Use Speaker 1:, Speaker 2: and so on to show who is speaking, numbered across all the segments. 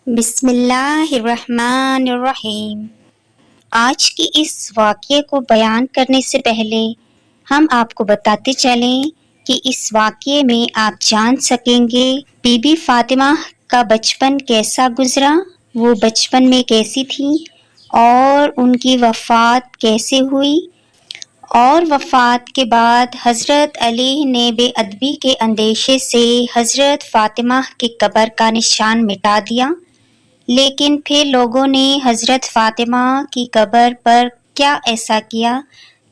Speaker 1: بسم اللہ الرحمن الرحیم۔ آج کے اس واقعے کو بیان کرنے سے پہلے ہم آپ کو بتاتے چلیں کہ اس واقعے میں آپ جان سکیں گے بی بی فاطمہ کا بچپن کیسا گزرا، وہ بچپن میں کیسی تھی اور ان کی وفات کیسے ہوئی، اور وفات کے بعد حضرت علی نے بے ادبی کے اندیشے سے حضرت فاطمہ کی قبر کا نشان مٹا دیا، لیکن پھر لوگوں نے حضرت فاطمہ کی قبر پر کیا ایسا کیا،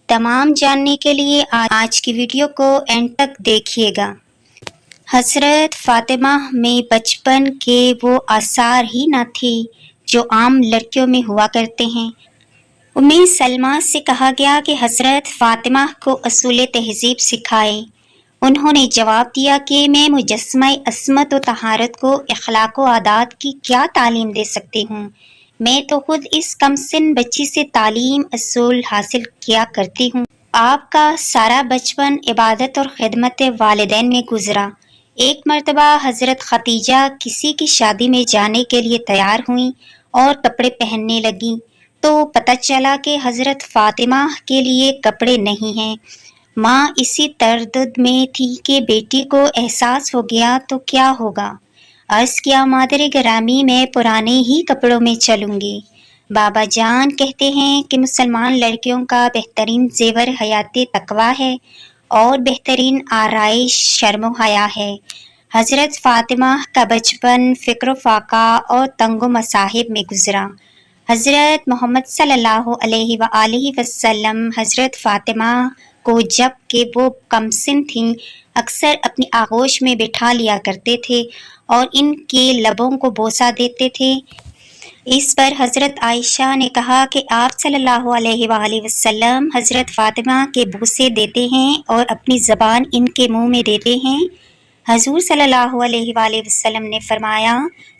Speaker 1: تمام جاننے کے لیے آج کی ویڈیو کو اینڈ تک دیکھیے گا۔ حضرت فاطمہ میں بچپن کے وہ آثار ہی نہ تھے جو عام لڑکیوں میں ہوا کرتے ہیں۔ ام سلمہ سے کہا گیا کہ حضرت فاطمہ کو اصول تہذیب سکھائے۔ انہوں نے جواب دیا کہ میں مجسمہ عصمت و طہارت کو اخلاق و عادات کی کیا تعلیم دے سکتی ہوں، میں تو خود اس کم سن بچی سے تعلیم اصول حاصل کیا کرتی ہوں۔ آپ کا سارا بچپن عبادت اور خدمت والدین میں گزرا۔ ایک مرتبہ حضرت خدیجہ کسی کی شادی میں جانے کے لیے تیار ہوئیں اور کپڑے پہننے لگیں تو پتہ چلا کہ حضرت فاطمہ کے لیے کپڑے نہیں ہیں۔ ماں اسی تردد میں تھی کہ بیٹی کو احساس ہو گیا تو کیا ہوگا۔ عرض کیا مادر گرامی میں پرانے ہی کپڑوں میں چلوں گی۔ بابا جان کہتے ہیں کہ مسلمان لڑکیوں کا بہترین زیور حیات تقویٰ ہے اور بہترین آرائش شرم و حیا ہے۔ حضرت فاطمہ کا بچپن فکر و فاقہ اور تنگ و مصاحب میں گزرا۔ حضرت محمد صلی اللہ علیہ وآلہ وسلم حضرت فاطمہ کو جب کہ وہ کم سن تھیں اکثر اپنی آغوش میں بٹھا لیا کرتے تھے اور ان کے لبوں کو بوسہ دیتے تھے۔ اس پر حضرت عائشہ نے کہا کہ آپ صلی اللہ علیہ وآلہ وسلم حضرت فاطمہ کے بوسے دیتے ہیں اور اپنی زبان ان کے منہ میں دیتے ہیں۔ حضور صلی اللہ علیہ وآلہ وسلم نے فرمایا،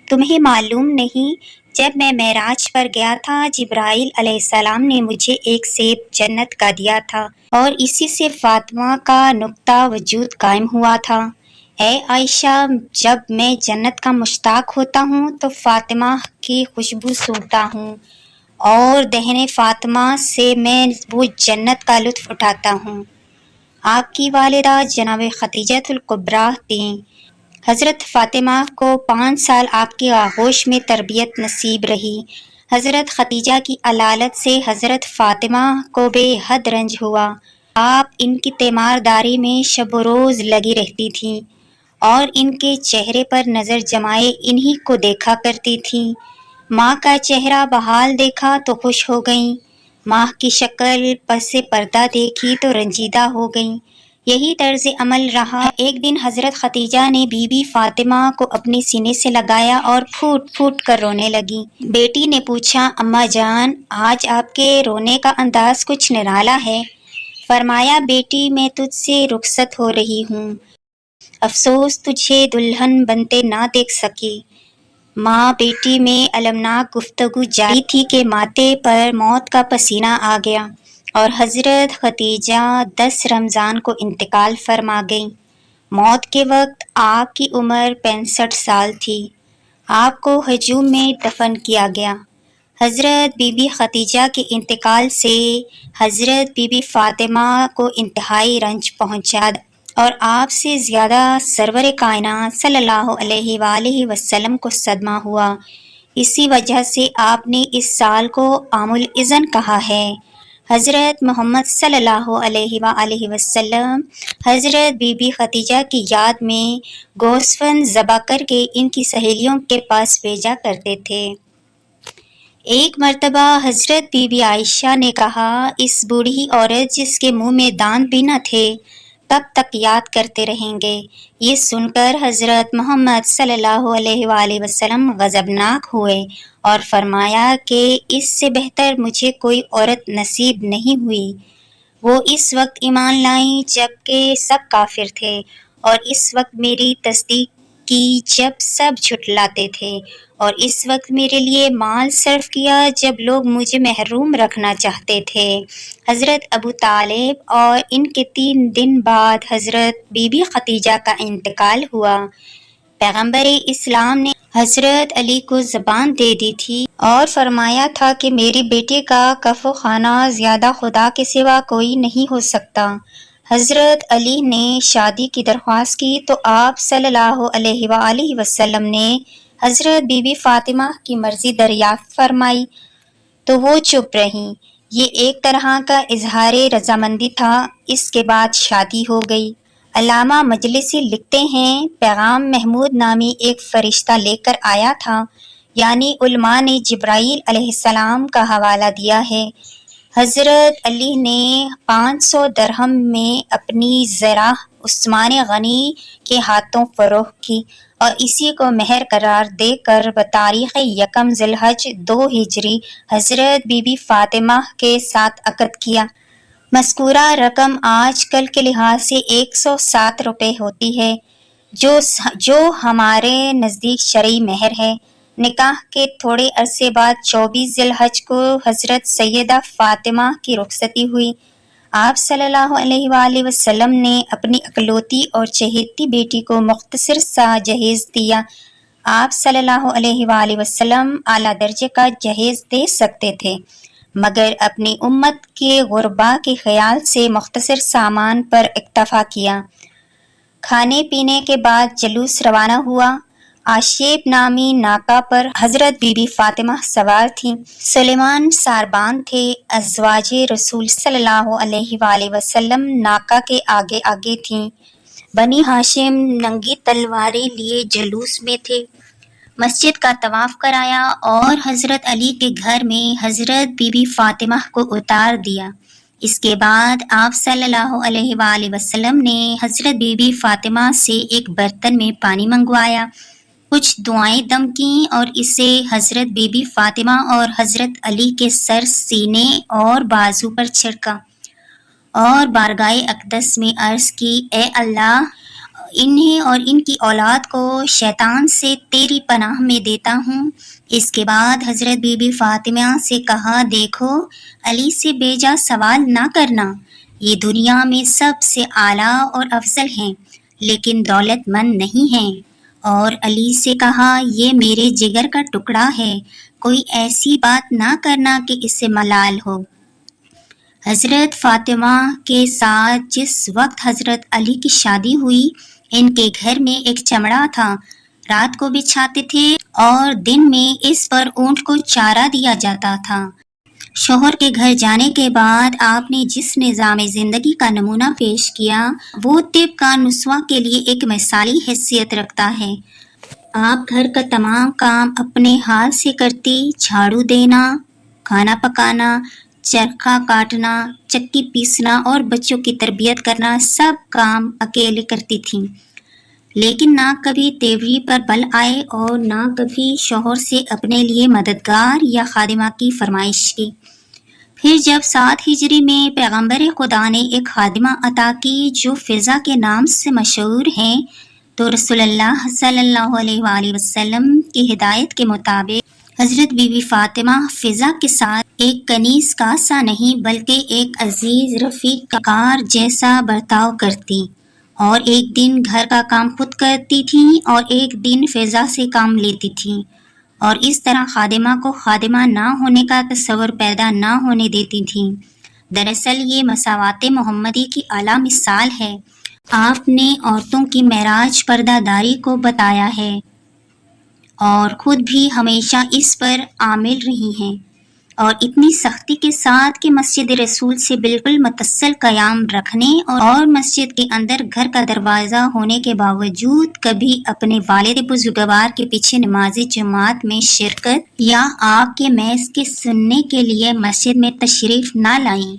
Speaker 1: تمہیں معلوم نہیں، جب میں معراج پر گیا تھا جبرائیل علیہ السلام نے مجھے ایک سیب جنت کا دیا تھا اور اسی سے فاطمہ کا نقطہ وجود قائم ہوا تھا۔ اے عائشہ، جب میں جنت کا مشتاق ہوتا ہوں تو فاطمہ کی خوشبو سونگھتا ہوں اور دہن فاطمہ سے میں وہ جنت کا لطف اٹھاتا ہوں۔ آپ کی والدہ جناب خدیجہ الکبریٰ تھیں۔ حضرت فاطمہ کو 5 سال آپ کی آغوش میں تربیت نصیب رہی۔ حضرت خدیجہ کی علالت سے حضرت فاطمہ کو بے حد رنج ہوا۔ آپ ان کی تیمارداری میں شب و روز لگی رہتی تھیں اور ان کے چہرے پر نظر جمائے انہی کو دیکھا کرتی تھیں۔ ماں کا چہرہ بحال دیکھا تو خوش ہو گئیں، ماں کی شکل پس پردہ دیکھی تو رنجیدہ ہو گئیں۔ یہی طرز عمل رہا۔ ایک دن حضرت خدیجہ نے بی بی فاطمہ کو اپنے سینے سے لگایا اور پھوٹ پھوٹ کر رونے لگی۔ بیٹی نے پوچھا، اماں جان، آج آپ کے رونے کا انداز کچھ نرالا ہے۔ فرمایا، بیٹی میں تجھ سے رخصت ہو رہی ہوں، افسوس تجھے دلہن بنتے نہ دیکھ سکی۔ ماں بیٹی میں المناک گفتگو جاری تھی کہ ماتھے پر موت کا پسینہ آ گیا اور حضرت خدیجہ 10 رمضان کو انتقال فرما گئیں۔ موت کے وقت آپ کی عمر 65 سال تھی۔ آپ کو ہجوم میں دفن کیا گیا۔ حضرت بی بی خدیجہ کے انتقال سے حضرت بی بی فاطمہ کو انتہائی رنج پہنچا اور آپ سے زیادہ سرور کائنات صلی اللہ علیہ وآلہ وسلم کو صدمہ ہوا۔ اسی وجہ سے آپ نے اس سال کو عام الاذن کہا ہے۔ حضرت محمد صلی اللہ علیہ وآلہ وسلم حضرت بی بی خدیجہ کی یاد میں گوسفند ذبح کر کے ان کی سہیلیوں کے پاس بھیجا کرتے تھے۔ ایک مرتبہ حضرت بی بی عائشہ نے کہا، اس بوڑھی عورت جس کے منہ میں دانت بھی نہ تھے کب تک یاد کرتے رہیں گے؟ یہ سن کر حضرت محمد صلی اللہ علیہ وآلہ وسلم غضبناک ہوئے اور فرمایا کہ اس سے بہتر مجھے کوئی عورت نصیب نہیں ہوئی۔ وہ اس وقت ایمان لائیں جب کہ سب کافر تھے اور اس وقت میری تصدیق کی جب سب جھٹلاتے تھے، اور اس وقت میرے لیے مال صرف کیا جب لوگ مجھے محروم رکھنا چاہتے تھے۔ حضرت ابو طالب اور ان کے 3 دن بعد حضرت بی بی خدیجہ کا انتقال ہوا۔ پیغمبر اسلام نے حضرت علی کو زبان دے دی تھی اور فرمایا تھا کہ میرے بیٹے کا کف و خانہ زیادہ خدا کے سوا کوئی نہیں ہو سکتا۔ حضرت علی نے شادی کی درخواست کی تو آپ صلی اللہ علیہ وآلہ وسلم نے حضرت بی بی فاطمہ کی مرضی دریافت فرمائی تو وہ چپ رہیں۔ یہ ایک طرح کا اظہار رضامندی تھا۔ اس کے بعد شادی ہو گئی۔ علامہ مجلسی لکھتے ہیں پیغام محمود نامی ایک فرشتہ لے کر آیا تھا، یعنی علماء نے جبرائیل علیہ السلام کا حوالہ دیا ہے۔ حضرت علی نے 500 درہم میں اپنی زرع عثمان غنی کے ہاتھوں فروخت کی اور اسی کو مہر قرار دے کر بتاریخ 1 ذی الحج 2 ہجری حضرت بی بی فاطمہ کے ساتھ عقد کیا۔ مذکورہ رقم آج کل کے لحاظ سے 107 روپے ہوتی ہے، جو ہمارے نزدیک شرعی مہر ہے۔ نکاح کے تھوڑے عرصے بعد 24 ذی الحج کو حضرت سیدہ فاطمہ کی رخصتی ہوئی۔ آپ صلی اللہ علیہ وآلہ وسلم نے اپنی اکلوتی اور چہیتی بیٹی کو مختصر سا جہیز دیا۔ آپ صلی اللہ علیہ وآلہ وسلم اعلیٰ درجے کا جہیز دے سکتے تھے، مگر اپنی امت کے غربا کے خیال سے مختصر سامان پر اکتفا کیا۔ کھانے پینے کے بعد جلوس روانہ ہوا۔ آشیب نامی ناکہ پر حضرت بی بی فاطمہ سوار تھیں۔ سلیمان ساربان تھے۔ ازواج رسول صلی اللہ علیہ وآلہ وسلم ناکہ کے آگے آگے تھیں۔ بنی ہاشم ننگی تلواریں لیے جلوس میں تھے۔ مسجد کا طواف کرایا اور حضرت علی کے گھر میں حضرت بی بی فاطمہ کو اتار دیا۔ اس کے بعد آپ صلی اللہ علیہ وآلہ وسلم نے حضرت بی بی فاطمہ سے ایک برتن میں پانی منگوایا، کچھ دعائیں دم کیں اور اسے حضرت بی بی فاطمہ اور حضرت علی کے سر، سینے اور بازو پر چھڑکا اور بارگاہ اقدس میں عرض کی، اے اللہ، انہیں اور ان کی اولاد کو شیطان سے تیری پناہ میں دیتا ہوں۔ اس کے بعد حضرت بی بی فاطمہ سے کہا، دیکھو، علی سے بیجا سوال نہ کرنا، یہ دنیا میں سب سے اعلیٰ اور افضل ہیں لیکن دولت مند نہیں ہیں۔ اور علی سے کہا، یہ میرے جگر کا ٹکڑا ہے، کوئی ایسی بات نہ کرنا کہ اس سے ملال ہو۔ حضرت فاطمہ کے ساتھ جس وقت حضرت علی کی شادی ہوئی، ان کے گھر میں ایک چمڑا تھا، رات کو بچھاتے تھے اور دن میں اس پر اونٹ کو چارہ دیا جاتا تھا۔ شوہر کے گھر جانے کے بعد آپ نے جس نظام زندگی کا نمونہ پیش کیا وہ طب کا نسخہ کے لیے ایک مثالی حیثیت رکھتا ہے۔ آپ گھر کا تمام کام اپنے ہاتھ سے کرتی، جھاڑو دینا، کھانا پکانا، چرخہ کاٹنا، چکی پیسنا اور بچوں کی تربیت کرنا، سب کام اکیلے کرتی تھیں، لیکن نہ کبھی تیوری پر بل آئے اور نہ کبھی شوہر سے اپنے لیے مددگار یا خادمہ کی فرمائش کی۔ پھر جب 7 ہجری میں پیغمبر خدا نے ایک خادمہ عطا کی جو فضا کے نام سے مشہور ہیں، تو رسول اللہ صلی اللہ علیہ وآلہ وسلم کی ہدایت کے مطابق حضرت بی بی فاطمہ فضا کے ساتھ ایک کنیز کا سا نہیں بلکہ ایک عزیز رفیق کار جیسا برتاؤ کرتی، اور ایک دن گھر کا کام خود کرتی تھیں اور ایک دن فضا سے کام لیتی تھیں، اور اس طرح خادمہ کو خادمہ نہ ہونے کا تصور پیدا نہ ہونے دیتی تھیں۔ دراصل یہ مساوات محمدی کی اعلیٰ مثال ہے۔ آپ نے عورتوں کی معراج پردہ داری کو بتایا ہے اور خود بھی ہمیشہ اس پر عامل رہی ہیں، اور اتنی سختی کے ساتھ کہ مسجد رسول سے بالکل متصل قیام رکھنے اور مسجد کے اندر گھر کا دروازہ ہونے کے باوجود کبھی اپنے والد بزرگوار کے پیچھے نماز جماعت میں شرکت یا آپ کے میث کے سننے کے لیے مسجد میں تشریف نہ لائیں۔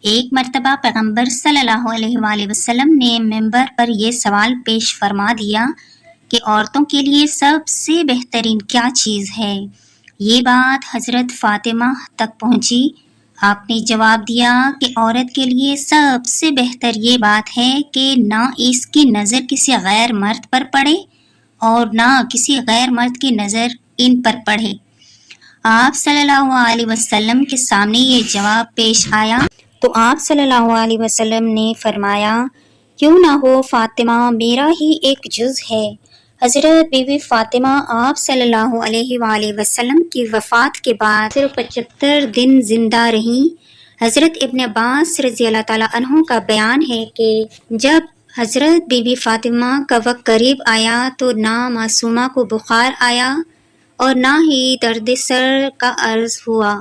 Speaker 1: ایک مرتبہ پیغمبر صلی اللہ علیہ وآلہ وسلم نے منبر پر یہ سوال پیش فرما دیا کہ عورتوں کے لیے سب سے بہترین کیا چیز ہے؟ یہ بات حضرت فاطمہ تک پہنچی۔ آپ نے جواب دیا کہ عورت کے لیے سب سے بہتر یہ بات ہے کہ نہ اس کی نظر کسی غیر مرد پر پڑے اور نہ کسی غیر مرد کی نظر ان پر پڑے۔ آپ صلی اللہ علیہ وسلم کے سامنے یہ جواب پیش آیا تو آپ صلی اللہ علیہ وسلم نے فرمایا، کیوں نہ ہو فاطمہ میرا ہی ایک جز ہے۔ حضرت بی بی فاطمہ آپ صلی اللہ علیہ وآلہ وسلم کی وفات کے بعد صرف 75 دن زندہ رہیں۔ حضرت ابن عباس رضی اللہ تعالیٰ عنہ کا بیان ہے کہ جب حضرت بی بی فاطمہ کا وقت قریب آیا تو نہ معصومہ کو بخار آیا اور نہ ہی درد سر کا عرض ہوا،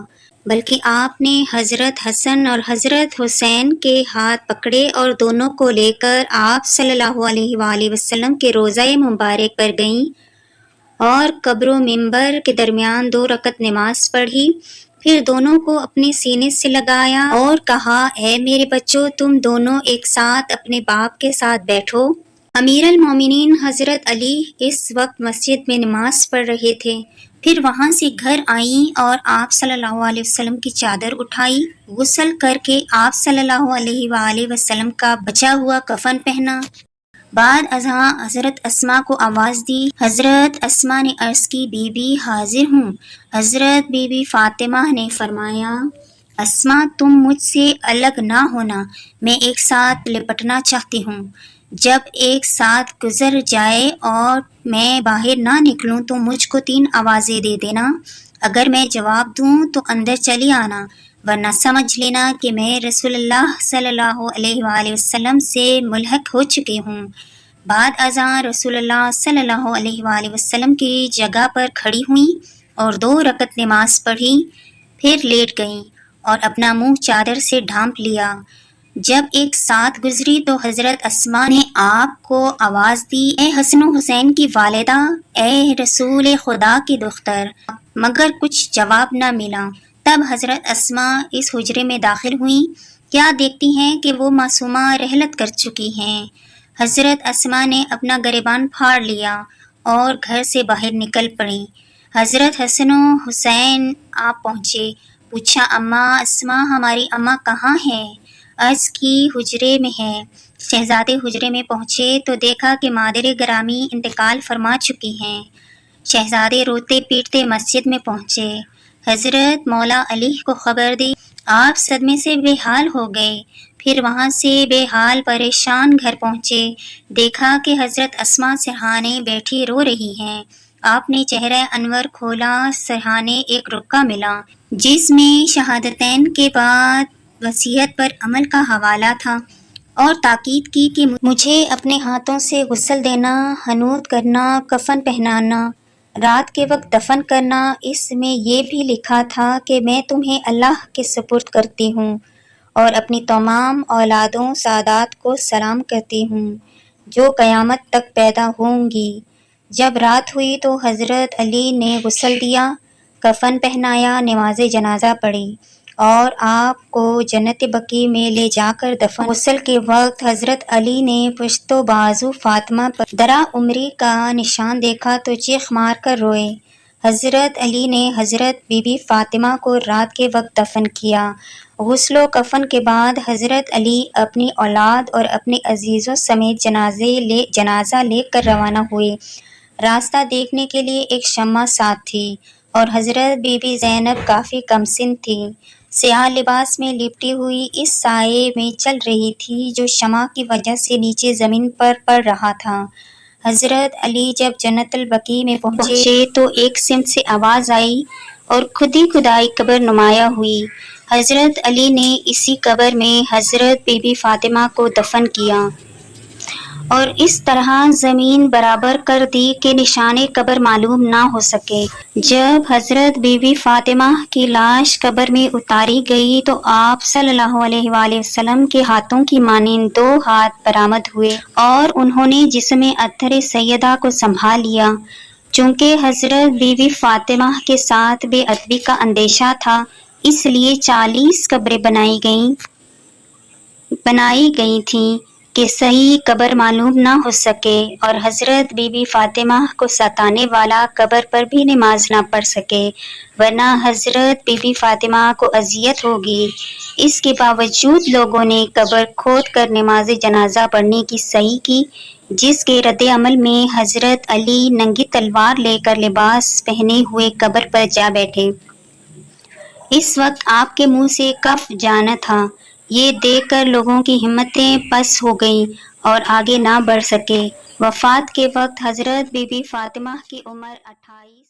Speaker 1: بلکہ آپ نے حضرت حسن اور حضرت حسین کے ہاتھ پکڑے اور دونوں کو لے کر آپ صلی اللہ علیہ وآلہ وسلم کے روضہ مبارک پر گئیں اور قبر و منبر کے درمیان 2 رکعت نماز پڑھی، پھر دونوں کو اپنے سینے سے لگایا اور کہا، اے میرے بچوں، تم دونوں ایک ساتھ اپنے باپ کے ساتھ بیٹھو۔ امیر المومنین حضرت علی اس وقت مسجد میں نماز پڑھ رہے تھے، پھر وہاں سے گھر آئیں اور آپ صلی اللہ علیہ وسلم کی چادر اٹھائی، غسل کر کے آپ صلی اللہ علیہ وآلہ وسلم کا بچا ہوا کفن پہنا۔ بعد ازاں حضرت اسماء کو آواز دی۔ حضرت اسماء نے عرض کی، بی بی حاضر ہوں۔ حضرت بی بی فاطمہ نے فرمایا، اسماء تم مجھ سے الگ نہ ہونا، میں ایک ساتھ لپٹنا چاہتی ہوں۔ جب ایک ساتھ گزر جائے اور میں باہر نہ نکلوں تو مجھ کو 3 آوازیں دے دینا، اگر میں جواب دوں تو اندر چلی آنا، ورنہ سمجھ لینا کہ میں رسول اللہ صلی اللہ علیہ وآلہ وسلم سے ملحق ہو چکی ہوں۔ بعد ازاں رسول اللہ صلی اللہ علیہ وآلہ وسلم کی جگہ پر کھڑی ہوئیں اور 2 رکعت نماز پڑھی، پھر لیٹ گئیں اور اپنا منہ چادر سے ڈھانپ لیا۔ جب ایک ساتھ گزری تو حضرت اسماء نے آپ کو آواز دی، اے حسن و حسین کی والدہ، اے رسول خدا کی دختر، مگر کچھ جواب نہ ملا۔ تب حضرت اسماء اس حجرے میں داخل ہوئیں، کیا دیکھتی ہیں کہ وہ معصومہ رحلت کر چکی ہیں۔ حضرت اسماء نے اپنا گریبان پھاڑ لیا اور گھر سے باہر نکل پڑیں۔ حضرت حسن و حسین آپ پہنچے، پوچھا، اماں اسماء، ہماری اماں کہاں ہے؟ عرض کی، حجرے میں ہے۔ شہزادے حجرے میں پہنچے تو دیکھا کہ مادر گرامی انتقال فرما چکی ہیں۔ شہزادے روتے پیٹتے مسجد میں پہنچے، حضرت مولا علی کو خبر دی، آپ صدمے سے بے حال ہو گئے، پھر وہاں سے بے حال پریشان گھر پہنچے، دیکھا کہ حضرت اسماء سرہانے بیٹھی رو رہی ہیں۔ آپ نے چہرہ انور کھولا، سرہانے ایک رکا ملا جس میں شہادتین کے بعد وصیت پر عمل کا حوالہ تھا، اور تاکید کی کہ مجھے اپنے ہاتھوں سے غسل دینا، حنوط کرنا، کفن پہنانا، رات کے وقت دفن کرنا۔ اس میں یہ بھی لکھا تھا کہ میں تمہیں اللہ کے سپرد کرتی ہوں اور اپنی تمام اولادوں سادات کو سلام کرتی ہوں جو قیامت تک پیدا ہوں گی۔ جب رات ہوئی تو حضرت علی نے غسل دیا، کفن پہنایا، نماز جنازہ پڑھی اور آپ کو جنت بقیع میں لے جا کر دفن۔ غسل کے وقت حضرت علی نے پشت و بازو فاطمہ پر درا عمری کا نشان دیکھا تو چیخ مار کر روئے۔ حضرت علی نے حضرت بی بی فاطمہ کو رات کے وقت دفن کیا۔ غسل و کفن کے بعد حضرت علی اپنی اولاد اور اپنے عزیزوں سمیت جنازہ لے کر روانہ ہوئے۔ راستہ دیکھنے کے لیے ایک شمع ساتھ تھی اور حضرت بی بی زینب کافی کم سن تھی، سیاہ لباس میں لپٹی ہوئی اس سائے میں چل رہی تھی جو شمع کی وجہ سے نیچے زمین پر پڑ رہا تھا۔ حضرت علی جب جنت البقیع میں پہنچے تو ایک سمت سے آواز آئی اور خودی خدائی قبر نمایاں ہوئی۔ حضرت علی نے اسی قبر میں حضرت بی بی فاطمہ کو دفن کیا اور اس طرح زمین برابر کر دی کہ نشان قبر معلوم نہ ہو سکے۔ جب حضرت بی بی فاطمہ کی لاش قبر میں اتاری گئی تو آپ صلی اللہ علیہ وآلہ وسلم کے ہاتھوں کی مانند 2 ہاتھ برآمد ہوئے اور انہوں نے جسم اطہر سیدہ کو سنبھال لیا۔ چونکہ حضرت بی بی فاطمہ کے ساتھ بے ادبی کا اندیشہ تھا، اس لیے 40 قبریں بنائی گئی تھیں کہ صحیح قبر معلوم نہ ہو سکے اور حضرت بی بی فاطمہ کو ستانے والا قبر پر بھی نماز نہ پڑھ سکے، ورنہ حضرت بی بی فاطمہ کو اذیت ہوگی۔ اس کے باوجود لوگوں نے قبر کھود کر نماز جنازہ پڑھنے کی صحیح کی، جس کے رد عمل میں حضرت علی ننگی تلوار لے کر لباس پہنے ہوئے قبر پر جا بیٹھے۔ اس وقت آپ کے منہ سے کف جانا تھا۔ یہ دیکھ کر لوگوں کی ہمتیں پس ہو گئیں اور آگے نہ بڑھ سکے۔ وفات کے وقت حضرت بی بی فاطمہ کی عمر 28